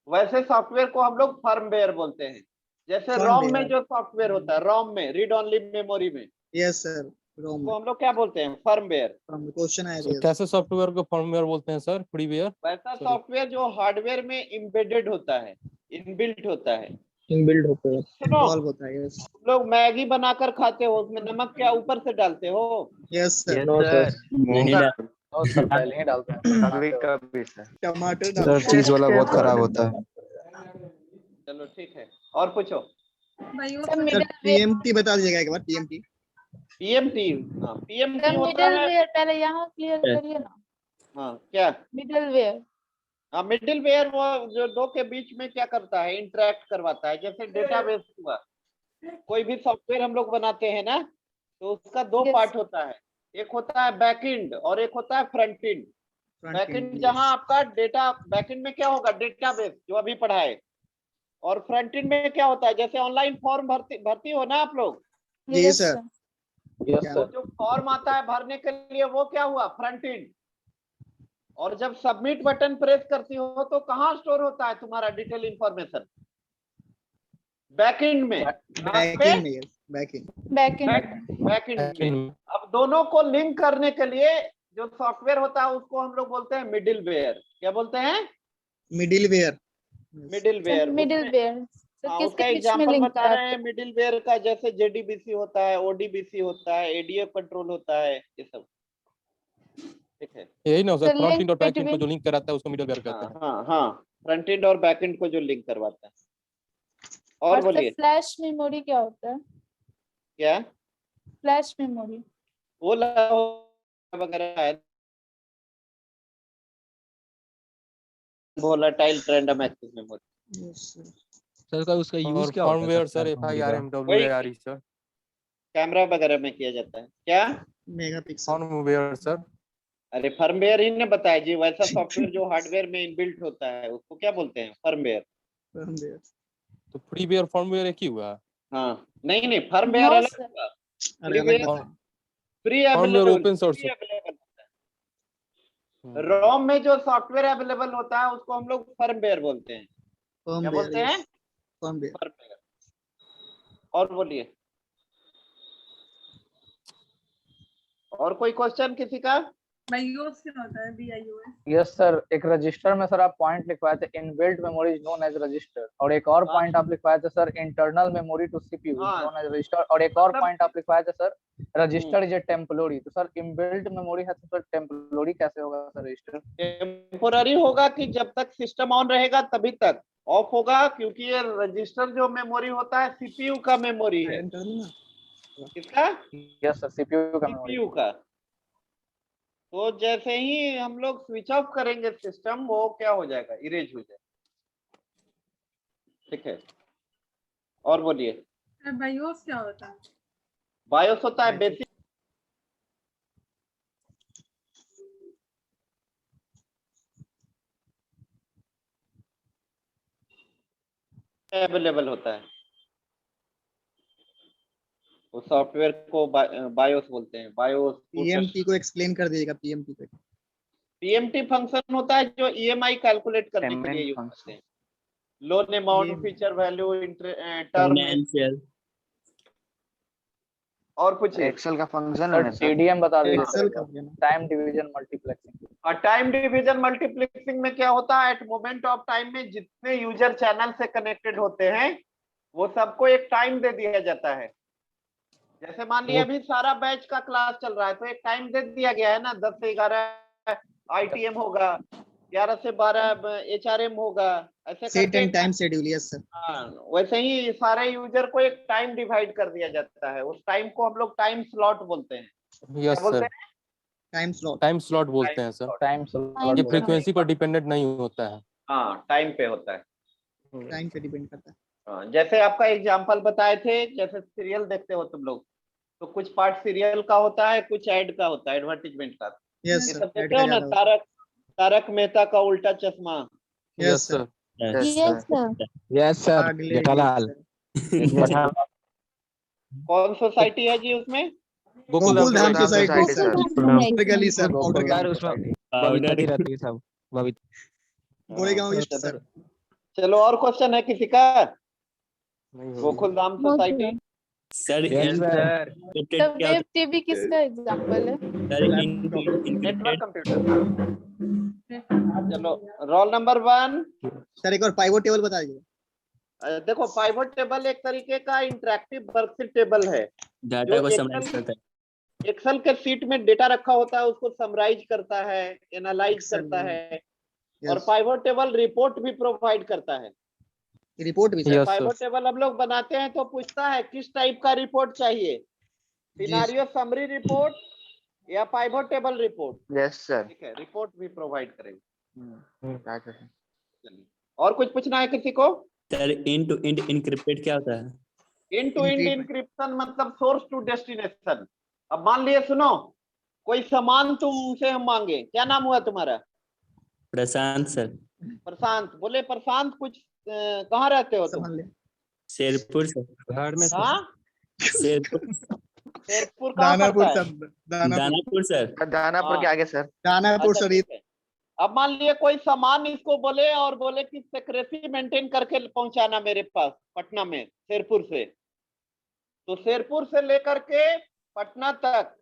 वैसे सॉफ्टवेयर को हम लोग फर्मवेयर बोलते हैं। जैसे रोम में Firmware। जो सॉफ्टवेयर होता है, रोम में रीड ओनली मेमोरी में, यस सर। रोम उसको हम लोग क्या बोलते हैं? फर्मवेयर। क्वेश्चन आया सर था। कैसे सॉफ्टवेयर को फर्मवेयर बोलते हैं सर? फ्रीवेयर? वैसा Sorry. सॉफ्टवेयर जो हार्डवेयर में इम्बेडेड होता है, इनबिल्ट होता है। इनबिल्ड होते हैं। सुनो, इन्वॉल्व होता है। यस तुम लोग मैगी बनाकर खाते हो, उसमें नमक क्या ऊपर से डालते हो? Yes sir. No sir. नहीं डाल और सर पहले ही डालते हैं। कभी कभी सर। टमाटर सर डालते चीज वाला बहुत खराब होता है। चलो ठीक है, और पूछो। सर सर मिडलवेयर पीएमटी बता दीजिएगा एक बार। PMT PMT. हाँ पीएमटी सर होता है। मिडलवेयर पहले यहाँ क्लियर करिए ना। हाँ क्या? मिडलवेयर हाँ मिडिल वेयर वो जो दो के बीच में क्या करता है? इंटरेक्ट करवाता है। जैसे डेटाबेस हुआ, कोई भी सॉफ्टवेयर हम लोग बनाते हैं ना, तो उसका दो Yes. पार्ट होता है, एक होता है बैकएंड और एक होता है फ्रंट एंड। बैकएंड जहां आपका डेटा, बैकएंड में क्या होगा? डेटाबेस जो अभी पढ़ा है। और फ्रंट एंड में क्या होता है? जैसे ऑनलाइन फॉर्म भरती हो ना आप लोग, जी Yes, सर। यस वो सर। जो फॉर्म आता है भरने के लिए, वो क्या हुआ? Front end. और जब सबमिट बटन प्रेस करती हो तो कहाँ स्टोर होता है तुम्हारा डिटेल इंफॉर्मेशन? बैकएंड में। बैकएंड में। Yes backend. बैकएंड में। अब दोनों को लिंक करने के लिए जो सॉफ्टवेयर होता है उसको हम लोग बोलते हैं मिडिल वेयर। क्या बोलते हैं? Middleware. Middleware. Middleware sir हाँ, किसके उसका बीच में एग्जांपल लिंक बता रहे हैं मिडिल वेयर का। जैसे जेडीबीसी होता है, ओडीबीसी होता है, एडीएफ कंट्रोल होता है, ये सब, ठीक है। यही ना sir, sir front link and और बैक एंड को between- जो लिंक कराता है उसको मिडलवेयर कहते हाँ हैं। हाँ हाँ, फ्रंट एंड और बैक एंड को जो लिंक करवाता है। और और सर बोलिए फ्लैश मेमोरी क्या होता है? क्या? फ्लैश मेमोरी वो वगैरह है, volatile random access memory. Yes sir. Sir का उसका यूज और क्या होता है firmware sir sir FIRMWARE sir. Camera वगैरह में किया जाता है। क्या? मेगापिक्सल। Firmware sir. अरे फर्मवेयर ही ने बताया जी, वैसा सॉफ्टवेयर जो हार्डवेयर में इनबिल्ट होता है उसको क्या बोलते हैं? फर्मवेयर। फर्मवेयर। तो फ्रीवेयर फर्मवेयर एक ही हुआ। हाँ नहीं फर्मवेयर No, अलग sir. होगा। अरे Freeware अलग बता। Free firmware available, open source. Free available होता है। रोम में जो सॉफ्टवेयर अवेलेबल होता है उसको हम लोग फर्मवेयर बोलते हैं। क्या बोलते हैं? फर्मवेयर। फर्मवेयर। और बोलिए, और कोई क्वेश्चन किसी का? BIOS क्या होता है? BIOS यस सर, एक रजिस्टर में सर आप पॉइंट लिखवाए थे inbuilt memory is known as register, और एक और पॉइंट आप लिखवाए थे sir internal memory to CPU is हाँ। नोन एज रजिस्टर, और एक और मतलब- पॉइंट आप लिखवाए थे sir register is a temporary. तो सर इनबिल्ट मेमोरी है तो सर टेम्पलोरी कैसे होगा सर रजिस्टर? टेम्पोररी होगा कि जब तक सिस्टम ऑन रहेगा तभी तक, ऑफ होगा क्योंकि ये रजिस्टर जो मेमोरी होता है सीपीयू का मेमोरी है। किसका? यस सर, सीपीयू का मेमोरी। सीपीयू का। तो जैसे ही हम लोग स्विच ऑफ करेंगे सिस्टम, वो क्या हो जाएगा? इरेज हो जाएगा। ठीक है, और बोलिए। BIOS क्या होता है? बायोस होता है बेसिक अवेलेबल होता है, उस सॉफ्टवेयर को बायोस बोलते हैं। बायोस पीएमटी को एक्सप्लेन कर दीजिएगा। पीएमटी को। पीएमटी फंक्शन होता है जो ईएमआई कैलकुलेट करने के Payment लिए यूज function. करते हैं। Loan amount, feature value, term, और कुछ एक्सेल का फंक्शन सर है सर। टीडीएम बता दीजिए एक्सेल सर, का टाइम डिवीजन मल्टीप्लेक्सिंग। और टाइम डिवीजन मल्टीप्लेक्सिंग में क्या होता है? एट मोमेंट ऑफ टाइम में जितने यूजर चैनल से कनेक्टेड होते हैं वो सबको एक टाइम दे दिया जाता है। जैसे मान लिया अभी सारा बैच का क्लास चल रहा है तो एक टाइम दे दिया गया है ना, 10 से 11 आईटीएम होगा, 11 से 12 एचआरएम होगा, ऐसे सेट करके and time schedule. Yes sir. हाँ, वैसे ही सारे यूजर को एक टाइम डिवाइड कर दिया जाता है। उस टाइम को हम लोग टाइम स्लॉट बोलते हैं। यस क्या बोलते सर, हैं? टाइम टाइम स्लॉट बोलते हैं सर। टाइम ये फ्रीक्वेंसी पर डिपेंडेंट नहीं होता है। हाँ, टाइम पे होता है। टाइम पे डिपेंड करता है। हाँ, जैसे आपका एग्जांपल बताए थे, जैसे सीरियल देखते हो तुम लोग, तो कुछ पार्ट सीरियल का होता है, कुछ ऐड का होता है, एडवर्टीजमेंट का। यस ये सर। सब देखते हो ना, तारक मेहता का उल्टा चश्मा। Yes sir. Yes sir. Yes sir, अगले जेठालाल। कौन सोसाइटी है जी उसमें? Gokuldham society sir. गोकुलधाम गली सर। पाउडर गोकुलधाम गली। सोसाइटी। बबीता जी रहती है सब, बबीता। Goregaon east sir. चलो, और क्वेश्चन है किसी का? Gokuldham society. Sir yes sir. The web TV किसका एग्जांपल है? Network computer. चलो, रोल नंबर 1। सर एक और पाइवोट टेबल बता दीजिए। देखो, पाइवट टेबल एक तरीके का इंटरैक्टिव वर्कशीट टेबल है डाटा को समराइज करता है। एक्सेल के सीट में डेटा रखा होता है, उसको समराइज करता है, एनालाइज Excel करता में। है। और पाइवट टेबल रिपोर्ट भी प्रोवाइड करता है। रिपोर्ट भी sir. Yes pivot sir. Table हम लोग बनाते हैं तो पूछता है किस टाइप का रिपोर्ट चाहिए, सिनारियो समरी रिपोर्ट या pivot table report. Yes sir. ठीक है, रिपोर्ट भी प्रोवाइड करेंगे। चलिए, और कुछ पूछना है किसी को? Sir end to end encrypted क्या होता है? एंड टू एंड इंक्रिप्शन मतलब सोर्स टू डेस्टिनेशन। अब मान लिए, सुनो, कोई सामान तुमसे हम मांगे, क्या नाम हुआ तुम्हारा? प्रशांत सर। प्रशांत। बोले प्रशांत, कुछ कहाँ रहते हो तुम? शेरपुर सर। घर में हाँ, शेरपुर। शेरपुर कहाँ दानापुर पड़ता है? सर। दानापुर सर। दानापुर के आगे सर। दानापुर अच्छा, सर। ठीक है। अब मान लिए कोई सामान इसको बोले और बोले कि सेक्रेसी मेंटेन करके पहुंचाना मेरे पास पटना में, शेरपुर से। तो शेरपुर से लेकर के पटना तक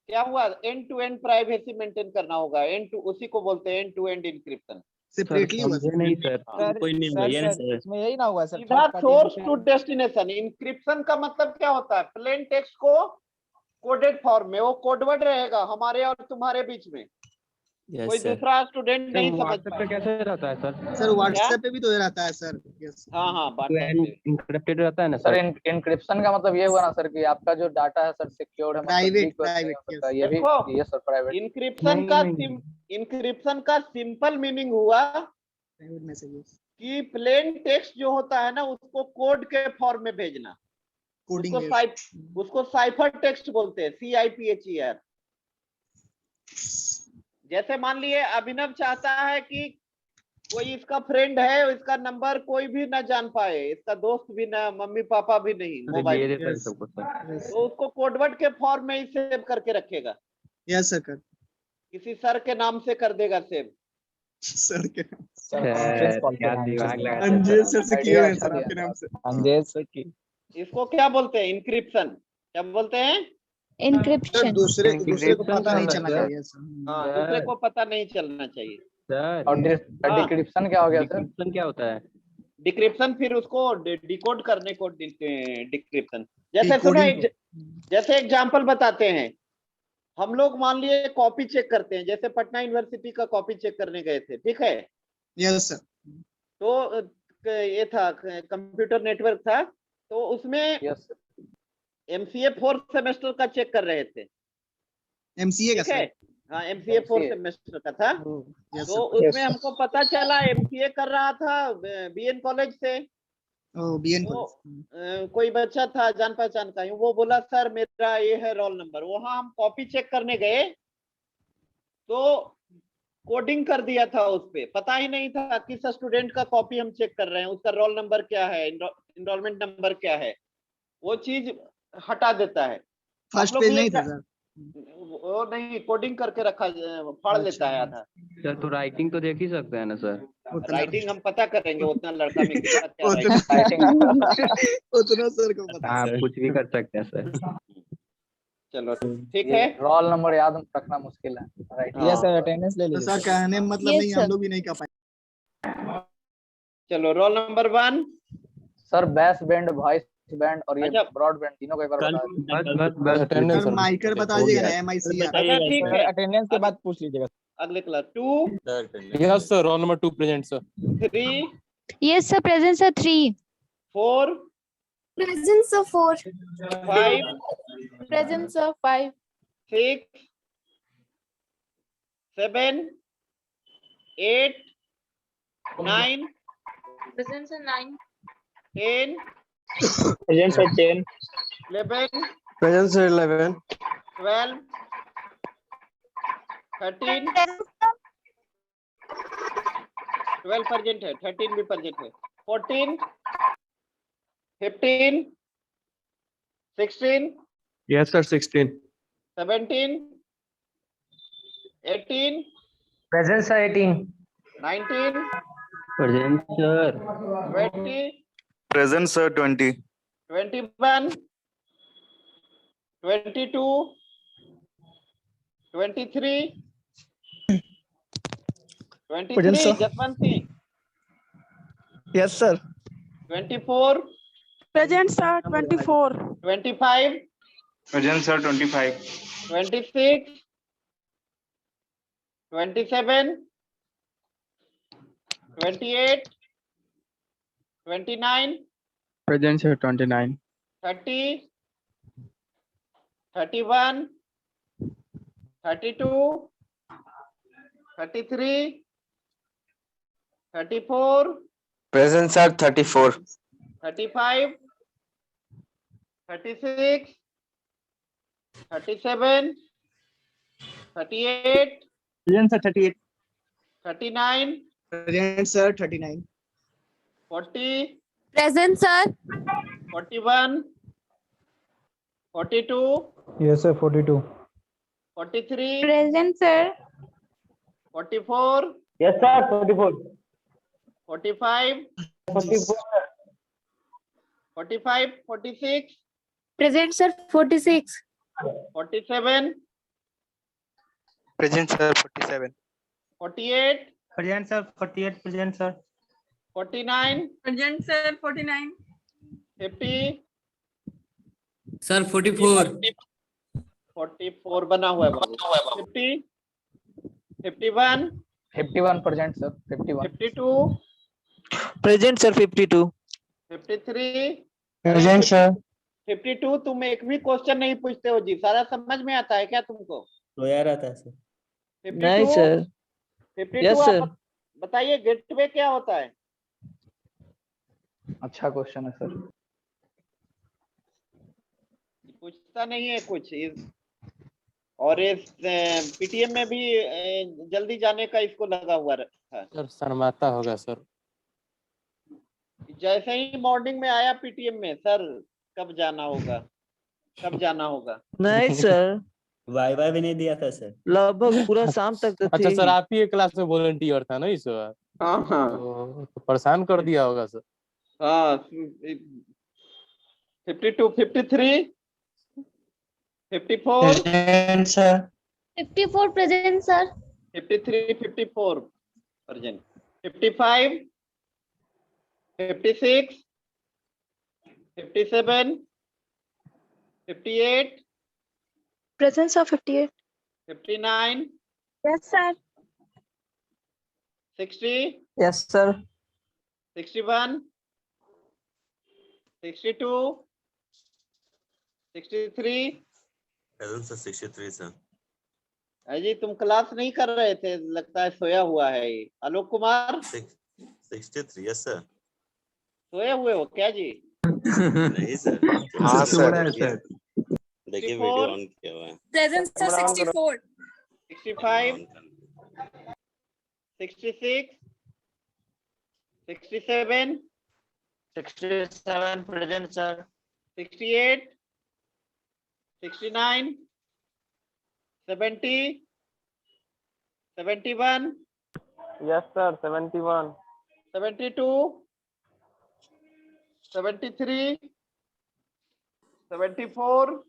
क्या हुआ? End to end privacy maintain करना होगा। एंड टू, उसी को बोलते हैं end to end encryption. Separately हुआ समझे नहीं सर। कोई नहीं होगा ये ना सर। इसमें यही ना हुआ सर। सीधा सोर्स टू डेस्टिनेशन। इंक्रिप्शन का मतलब क्या होता है? प्लेन टेक्स्ट को कोडेड फॉर्म में, वो कोडवर्ड रहेगा हमारे और तुम्हारे बीच में, कोई यस सर। दूसरा स्टूडेंट नहीं समझ व्हाट्सएप पे पाएगा। कैसे रहता है सर? सर व्हाट्सएप पे भी तो रहता है सर। यस। हाँ हाँ, बात है। इनक्रिप्टेड रहता है ना सर सर? इनक्रिप्शन का मतलब ये हुआ ना सर कि आपका जो डाटा है सर सिक्योर्ड है, मतलब Private, leak वगैरह नहीं private, हो सकता। ये भी देखो, ये सर प्राइवेट। इंक्रिप्शन का सिंपल मीनिंग हुआ प्राइवेट मैसेजेस। कि प्लेन टेक्स्ट जो होता है ना, उसको कोड के फॉर्म में भेजना। कोडिंग। उसको साइफर टेक्स्ट बोलते हैं, CIPHER। जैसे मान लिए अभिनव चाहता है कि कोई इसका फ्रेंड है, इसका नंबर कोई भी ना जान पाए, इसका दोस्त भी ना, मम्मी पापा भी नहीं, मोबाइल, तो उसको कोडवर्ड के फॉर्म में ही सेव करके रखेगा। Yes sir. कर किसी सर के नाम से कर देगा सेव। सर के क्या दिमाग लगा अंजेल सर से किए हैं सर आपके नाम से। अंजेल सर की। इसको क्या बोलते हैं? इंक्रिप्शन। क्या बोलते हैं? Encryption. दूसरे को पता नहीं चलना सर। चाहिए सर। हाँ, दूसरे को पता नहीं चलना चाहिए। सर और डिक्रिप्शन क्या हो गया सर? डिक्रिप्शन क्या होता है? डिक्रिप्शन फिर उसको डिकोड करने को डिक्रिप्शन। जैसे सुनो, Decoding जैसे एग्जांपल बताते हैं। हम लोग मान लिए कॉपी चेक करते हैं, जैसे पटना यूनिवर्सिटी का कॉपी चेक करने गए थे, ठीक है। Yes sir. तो ये था कंप्यूटर नेटवर्क था, तो उसमें yes sir. MCA 4th semester का चेक कर रहे थे, एमसीए का ठीक है। सर। हाँ, एमसीए 4th MCA सेमेस्टर का था। यस तो सर। उसमें हमको पता चला एमसीए कर रहा था बीएन कॉलेज से। ओ बीएन तो कॉलेज। कोई बच्चा था जान पहचान का, वो बोला सर मेरा ये है रोल नंबर। वहां हम कॉपी चेक करने गए तो कोडिंग कर दिया था उस पे, पता ही नहीं था किस स्टूडेंट का कॉपी हम चेक कर रहे हैं, उसका रोल नंबर क्या है, इनरोलमेंट नंबर क्या है, वो चीज हटा देता है। फर्स्ट आप लोग पेज भी नहीं एक था सर। वो नहीं, कोडिंग करके रखा, फाड़ लेता है आधा। सर तो राइटिंग तो देख ही सकते हैं ना सर? राइटिंग हम पता करेंगे उतना लड़का में कितना क्या उतना राइटिंग। उतना सर को पता। आप कुछ भी कर सकते हैं सर। चलो ठीक है। रोल नंबर याद रखना मुश्किल है, राइट? हाँ। सर अटेंडेंस ले तो लीजिए सर कहने मतलब Yes, नहीं, हम sir. लोग भी नहीं कर पाए। चलो roll number 1। Sir base band, voice band और ये अच्छा। ब्रॉड बैंड तीनों को एक बार बता दीजिए। बस अटेंडेंस सर माइकर बता दीजिएगा ना, MICR। अच्छा ठीक सर है, अटेंडेंस के बाद पूछ लीजिएगा। अगले class 2 yes sir, roll number 2 present sir. 3 Yes, sir. Present, sir. 3. 4 Present, sir. 4. 5 Present, sir. 5. 6 7 8 9 Present, sir. 9. 10 present sir 10। 11 present sir 11। 12 13 12 present है, 13 भी प्रेजेंट है, 14 15 16 yes sir 16। 17 18 present sir 18। 19 present sir. 20 present sir 20। 21 22 23 Present, 23 sir. Jaswant Singh. Yes sir. 24 Present, sir. 24. 25 present sir 25। 26 27 28 29 present sir 29। 30 31 32 33 34 present sir 34। 35 36 37 38 present sir 38। 39 present sir 39। 40 Present, sir. 41 42 yes sir 42। 43 Present, sir. 44 yes sir 44। 45 45 46 Present, sir. 46. 47 present sir 47। 48 present sir 48 present sir. 49 Present, sir. 49. 50 sir 44। 44 बना हुआ है बाबू। 50 51 51 present sir. 51 52 present sir 52। 53 present sir. 52 तुम एक भी question नहीं पूछते हो जी, सारा समझ में आता है क्या तुमको? रोया रहता है सर। 52 नहीं सर। 52 Yes, आप sir. बताइए गेटवे क्या होता है? अच्छा क्वेश्चन है सर। पूछता नहीं है कुछ और इस पीटीएम में भी जल्दी जाने का इसको लगा हुआ था। सर शर्माता होगा सर। जैसे ही मॉर्निंग में आया पीटीएम में, सर कब जाना होगा, कब जाना होगा? नहीं सर, वाई वाई भी नहीं दिया था सर। लगभग पूरा शाम तक तो अच्छा थे सर, ही। आप ही एक क्लास में वॉलंटियर था ना इस बार? हाँ तो परेशान कर दिया होगा सर। हाँ 52 53 54, Present, sir. 54 present, sir. 53, 54 present. 55, 56, 57, 58, Present, sir. 58. 59, Yes, sir. 60, Yes, sir. 61, 62, 63. Present sir 63 sir. अजी तुम क्लास नहीं कर रहे थे, लगता है सोया हुआ है ये। Alok Kumar 63 yes sir. सोए हुए हो क्या जी? नहीं सर. हाँ सर. देखिए वीडियो ऑन किया हुआ है. Present, sir. 64. 65, 66, 67, 67 present, sir. 68, 69, 70, 71, Yes, sir. 71. 72, 73, 74,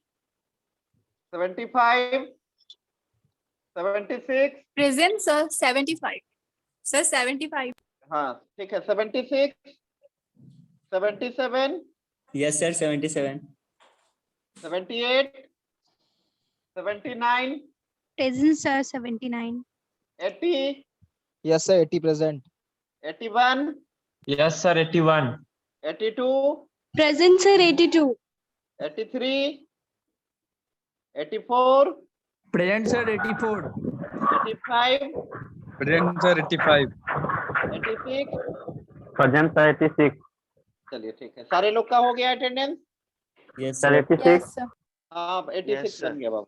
75, 76. Present, sir. 75. Sir, 75. हाँ ठीक है, 76, 77, Yes, sir. 77. 78, 79, Present, sir. 79. 80, Yes, sir. 80 present. 81, Yes, sir. 81. 82, Present, sir. 82. 83, 84, Present, sir. 84. 85, Present sir 85. 86. Present, sir. 86. चलिए ठीक है, सारे लोग का हो गया attendance? Yes, Sir. sir. 86. Yes, sir. हाँ 86 Yes, sir. बन गया बाबू।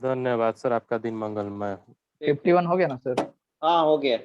धन्यवाद सर, आपका दिन मंगलमय हो। 51 हो गया ना सर? हाँ हो गया।